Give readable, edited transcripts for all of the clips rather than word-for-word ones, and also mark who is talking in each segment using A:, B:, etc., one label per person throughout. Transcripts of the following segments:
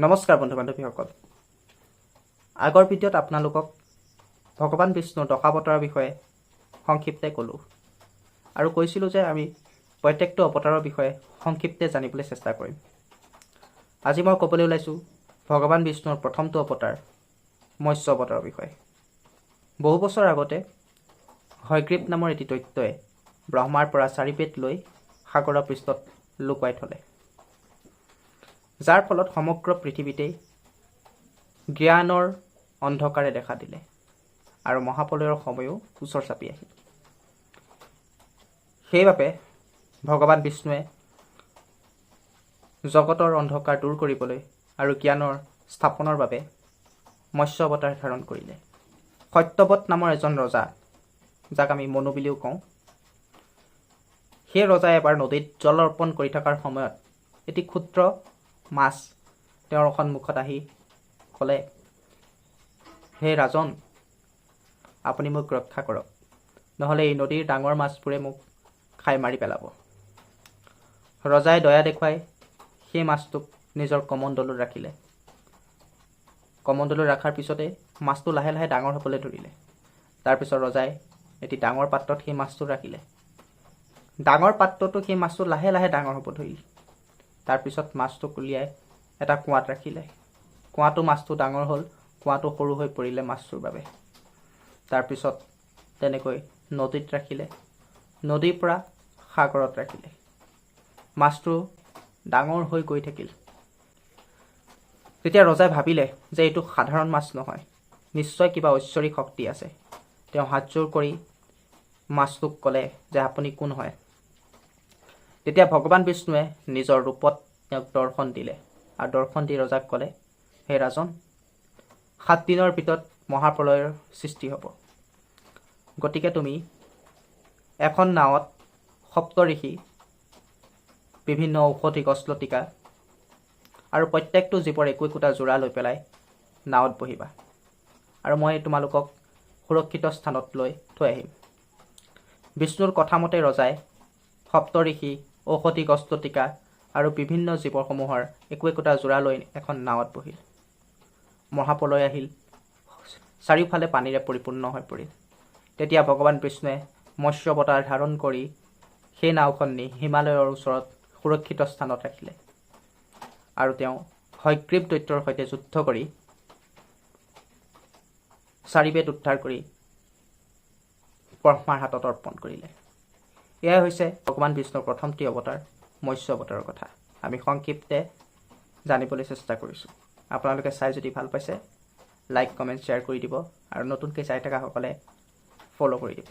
A: নমস্কাৰ বন্ধু বান্ধৱীসকল। আগৰ ভিডিঅ'ত আপোনালোকক ভগৱান বিষ্ণুৰ দশাৱতাৰৰ বিষয়ে সংক্ষিপ্তে ক'লোঁ আৰু কৈছিলোঁ যে আমি প্ৰত্যেকটো অৱতাৰৰ বিষয়ে সংক্ষিপ্তে জানিবলৈ চেষ্টা কৰিম। আজি মই ক'বলৈ ওলাইছোঁ ভগৱান বিষ্ণুৰ প্ৰথমটো অৱতাৰ মৎস্য অৱতাৰৰ বিষয়ে। বহু বছৰ আগতে হয়গ্ৰীৱ নামৰ এটি দৈত্যই ব্ৰহ্মাৰ পৰা 4 পেট লৈ সাগৰৰ পৃষ্ঠত লুকুৱাই থ'লে, যাৰ ফলত সমগ্ৰ পৃথিৱীতেই জ্ঞানৰ অন্ধকাৰে দেখা দিলে আৰু মহাপ্ৰলয়ৰ সময়ো ওচৰ চাপি আহিল। সেইবাবে ভগৱান বিষ্ণুৱে জগতৰ অন্ধকাৰ দূৰ কৰিবলৈ আৰু জ্ঞানৰ স্থাপনৰ বাবে মৎস্য অৱতাৰ ধাৰণ কৰিলে। সত্যৱত নামৰ এজন ৰজা, যাক আমি মনু বুলিও কওঁ, সেই ৰজাই এবাৰ নদীত জল অৰ্পণ কৰি থকাৰ সময়ত এটি ক্ষুদ্ৰ মাছ তেওঁৰ সন্মুখত আহি ক'লে, হে ৰাজন, আপুনি মোক ৰক্ষা কৰক, নহ'লে এই নদীৰ ডাঙৰ মাছবোৰে মোক খাই মাৰি পেলাব। ৰজাই দয়া দেখুৱাই সেই মাছটোক নিজৰ কমণ্ডলত ৰাখিলে। কমণ্ডলত ৰখাৰ পিছতে মাছটো লাহে লাহে ডাঙৰ হ'বলৈ ধৰিলে। তাৰপিছত ৰজাই এটি ডাঙৰ পাত্ৰত সেই মাছটো ৰাখিলে। ডাঙৰ পাত্ৰটো সেই মাছটো লাহে লাহে ডাঙৰ হ'ব ধৰিল। তাৰপিছত মাছটোক উলিয়াই এটা কুঁৱাত ৰাখিলে। কুঁৱাটো মাছটো ডাঙৰ হ'ল, কুঁৱাটো সৰু হৈ পৰিলে মাছটোৰ বাবে। তাৰপিছত তেনেকৈ নদীত ৰাখিলে, নদীৰ পৰা সাগৰত ৰাখিলে। মাছটো ডাঙৰ হৈ গৈ থাকিল। তেতিয়া ৰজাই ভাবিলে যে এইটো সাধাৰণ মাছ নহয়, নিশ্চয় কিবা ঐশ্বৰিক শক্তি আছে। তেওঁ হাতযোৰ কৰি মাছটোক ক'লে যে আপুনি কোন হয়। তেতিয়া ভগৱান বিষ্ণুৱে নিজৰ ৰূপত তেওঁক দৰ্শন দিলে আৰু দৰ্শন দি ৰজাক ক'লে, হে ৰাজন, 7 দিনৰ ভিতৰত মহাপ্ৰলয়ৰ সৃষ্টি হ'ব। গতিকে তুমি এখন নাৱত সপ্ত ঋষি, বিভিন্ন ঔষধি গছ লতিকা আৰু প্ৰত্যেকটো জীৱৰ একো যোৰা লৈ পেলাই নাৱত বহিবা আৰু মই তোমালোকক সুৰক্ষিত স্থানত লৈ থৈ আহিম। বিষ্ণুৰ কথামতে ৰজাই সপ্ত ঋষি, ঔষধি গছ লতিকা আৰু বিভিন্ন জীৱসমূহৰ একোটা যোৰা লৈ এখন নাৱত বহিল। মহাপ্ৰলয় আহিল, চাৰিওফালে পানীৰে পৰিপূৰ্ণ হৈ পৰিল। তেতিয়া ভগৱান বিষ্ণুৱে মৎস্য অৱতাৰ ধাৰণ কৰি সেই নাওখন নি হিমালয়ৰ ওচৰত সুৰক্ষিত স্থানত ৰাখিলে আৰু তেওঁ হয়গ্ৰীৱ দৈত্যৰ সৈতে যুদ্ধ কৰি 4 পেট উদ্ধাৰ কৰি ব্ৰহ্মাৰ হাতত অৰ্পণ কৰিলে। এয়াই হৈছে ভগৱান বিষ্ণুৰ প্ৰথমটি অৱতাৰ মৎস্য অৱতাৰৰ কথা। আমি সংক্ষিপ্তে জানিবলৈ চেষ্টা কৰিছোঁ। আপোনালোকে চাই যদি ভাল পাইছে, লাইক, কমেণ্ট, শ্বেয়াৰ কৰি দিব আৰু নতুনকৈ চাই থকাসকলে ফ'ল' কৰি দিব।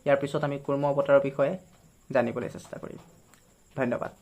A: ইয়াৰ পিছত আমি কুৰ্ম অৱতাৰৰ বিষয়ে জানিবলৈ চেষ্টা কৰিম। ধন্যবাদ।